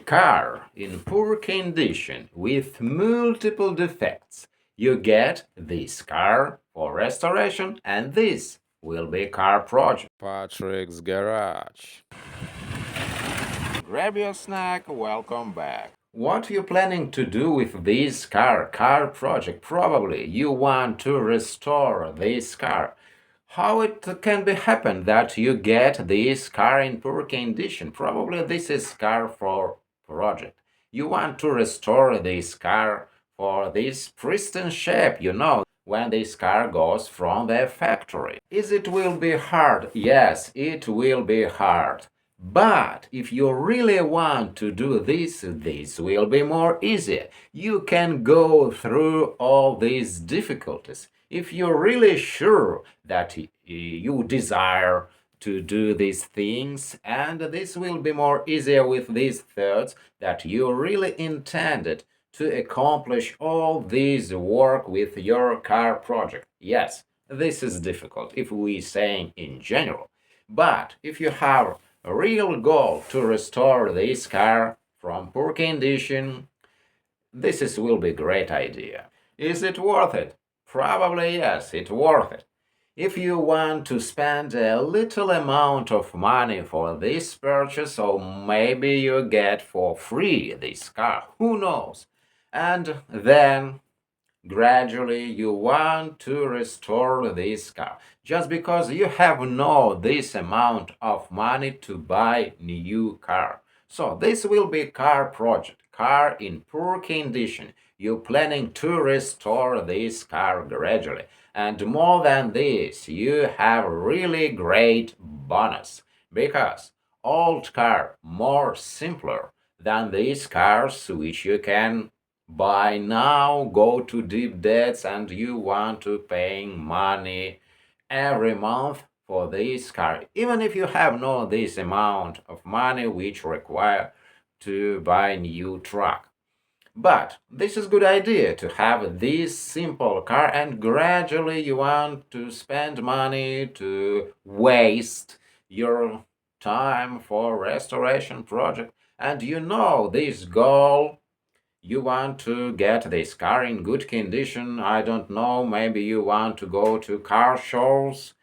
car in poor condition with multiple defects. You get this car for restoration, and this will be car project. Patrick's Garage. Grab your snack, welcome back. What you planning to do with this car project? Probably you want to restore this car. How it can be happen that you get this car in poor condition? Probably this is car for project. You want to restore this car for this pristine shape, when this car goes from the factory. Is it will be hard? Yes, it will be hard. But if you really want to do this will be more easy. You can go through all these difficulties. If you're really sure that you desire to do these things, and this will be more easier with these thoughts that you really intended to accomplish all this work with your car project. Yes, this is difficult if we saying in general. But if you have a real goal to restore this car from poor condition, will be great idea. Is it worth it? Probably yes, it's worth it. If you want to spend a little amount of money for this purchase, or maybe you get for free this car, who knows? And then gradually you want to restore this car just because you have no this amount of money to buy new car. So this will be car project, car in poor condition. You planning to restore this car gradually, and more than this you have really great bonus because old car more simpler than these cars which you can by now go to deep debts, and you want to paying money every month for this car, even if you have no this amount of money which require to buy new truck. But this is good idea to have this simple car, and gradually you want to spend money to waste your time for restoration project, and this goal. You want to get this car in good condition. I don't know, maybe you want to go to car shows,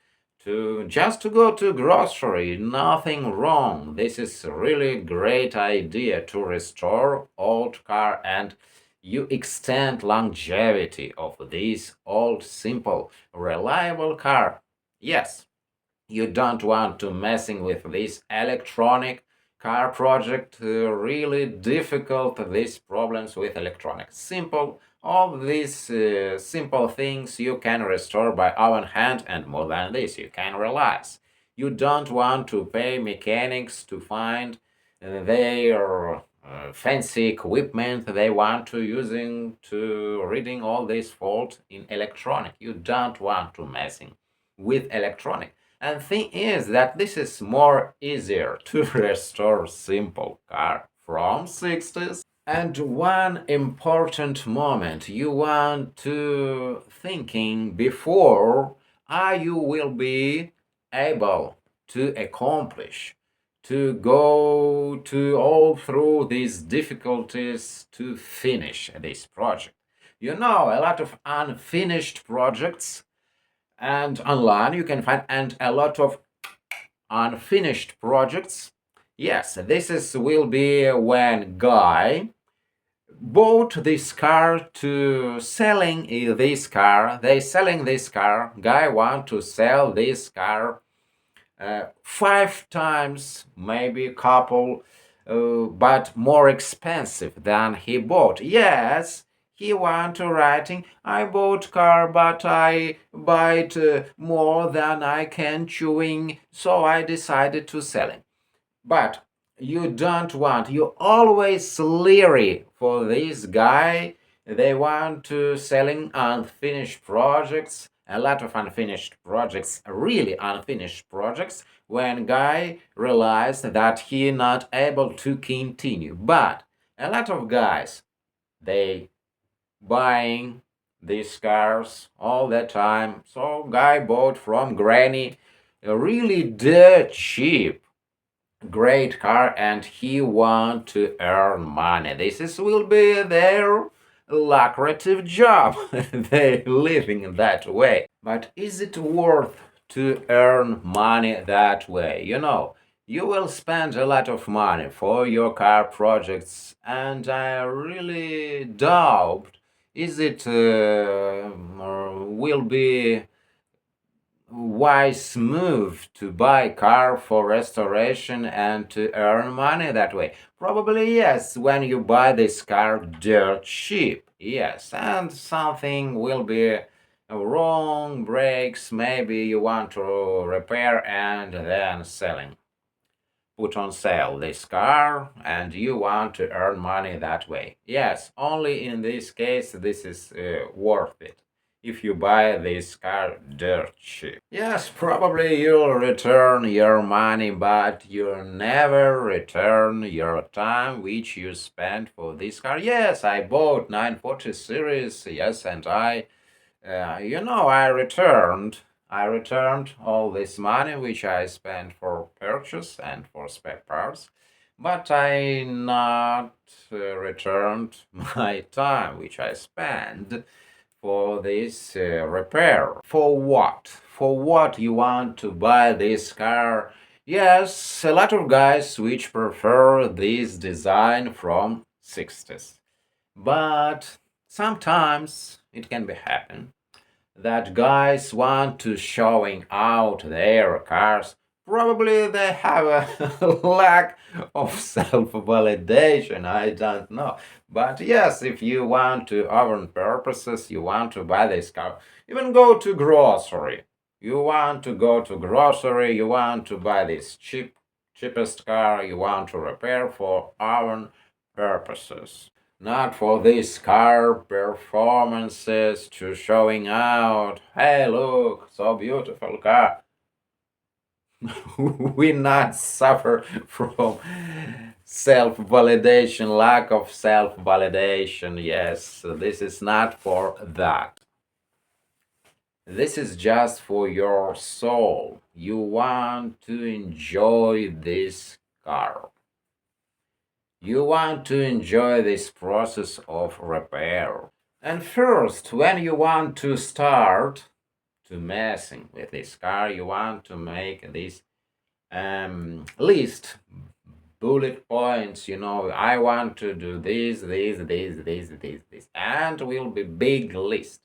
to go to grocery. Nothing wrong. This is really great idea to restore old car, and you extend longevity of this old simple reliable car. Yes, you don't want to messing with this electronic car project. Really difficult these problems with electronics. Simple, all these simple things you can restore by own hand, and more than this you can realize. You don't want to pay mechanics to find their fancy equipment they want to using to reading all this fault in electronic. You don't want to messing with electronic. And thing is that this is more easier to restore simple car from 60s. And one important moment you want to thinking before you will be able to accomplish to go to all through these difficulties to finish this project. A lot of unfinished projects, and online you can find and a lot of unfinished projects. Yes, this is will be when guy bought this car to selling this car. They selling this car. Guy want to sell this car 5 times, maybe a couple, but more expensive than he bought. Yes, he want to writing, I bought car, but I buy it more than I can chewing, so I decided to sell it. But you don't want, you always leery for this guy. They want to selling unfinished projects, a lot of unfinished projects, really unfinished projects, when guy realized that he not able to continue. But a lot of guys, they buying these cars all the time. So guy bought from granny really dirt cheap great car and he want to earn money. Will be their lucrative job. They living that way. But is it worth to earn money that way? You will spend a lot of money for your car projects, and I really doubt is it will be wise move to buy car for restoration and to earn money that way? Probably yes, when you buy this car dirt cheap. Yes, and something will be wrong, breaks, maybe you want to repair and then selling. Put on sale this car and you want to earn money that way. Yes, only in this case this is worth it if you buy this car dirt cheap. Yes, probably you'll return your money, but you'll never return your time which you spent for this car. Yes, I bought 940 series, yes, and I returned all this money which I spent for purchase and for spare parts, but I not returned my time which I spent for this repair. For what? For what you want to buy this car? Yes, a lot of guys which prefer this design from 60s. But sometimes it can be happen that guys want to showing out their cars. Probably they have a lack of self-validation, I don't know. But yes, if you want to own purposes, you want to buy this car, even go to grocery. You want to go to grocery, you want to buy this cheapest car, you want to repair for own purposes, not for these car performances to showing out, hey look, so beautiful car. We not suffer from self-validation, lack of self-validation. Yes, this is not for that. This is just for your soul. You want to enjoy this car. You want to enjoy this process of repair. And first, when you want to start to messing with this car, you want to make this list, bullet points. I want to do this, and will be big list.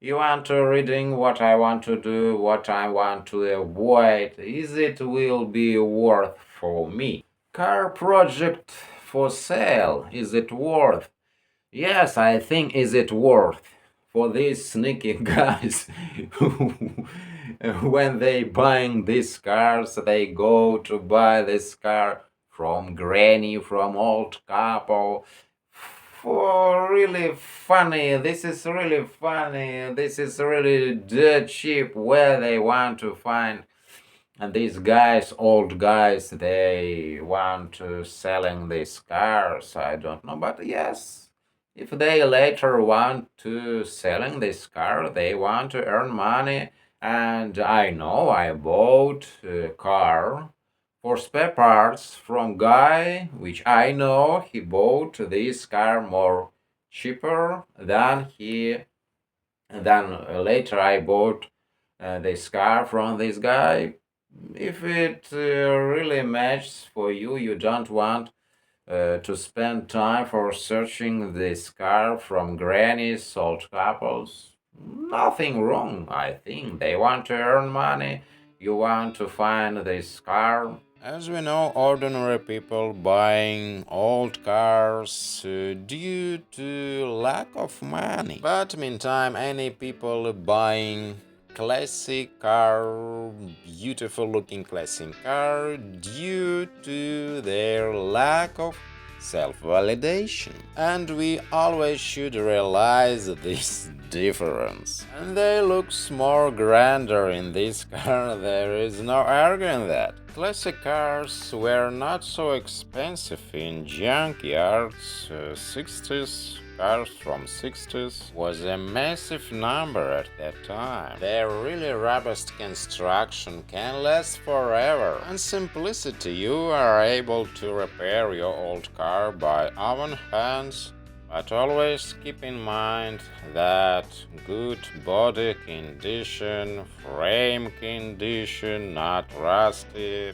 You want to reading what I want to do, what I want to avoid. Is it will be worth for me? Car project for sale. Is it worth? Yes, I think is it worth for these sneaky guys who, when they buying these cars, they go to buy this car from granny, from old couple. For really funny, this is really funny. This is really dirt cheap. Where they want to find, and these guys, old guys, they want to selling these cars. I don't know, but yes, if they later want to selling this car, they want to earn money. And I know I bought a car for spare parts from guy which I know he bought this car more cheaper than later I bought this car from this guy. If it really matches for you, you don't want to spend time for searching this car from grannies, old couples. Nothing wrong, I think. They want to earn money. You want to find this car. As we know, ordinary people buying old cars due to lack of money. But meantime, any people buying classic car, beautiful looking classic car due to their lack of self-validation. And we always should realize this difference. And they looks more grander in this car, there is no arguing that. Classic cars were not so expensive in junkyards. 60s cars from 60s was a massive number at that time. Their really robust construction can last forever, and simplicity, you are able to repair your old car by own hands. But always keep in mind that good body condition, frame condition, not rusty,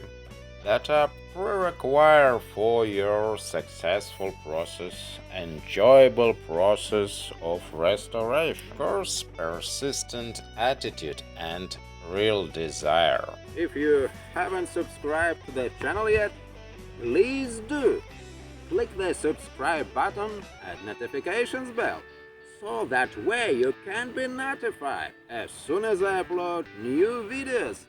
that are pre-required for your successful process, enjoyable process of restoration. Of course, persistent attitude and real desire. If you haven't subscribed to the channel yet, please do. Click the subscribe button and notifications bell, so that way you can be notified as soon as I upload new videos.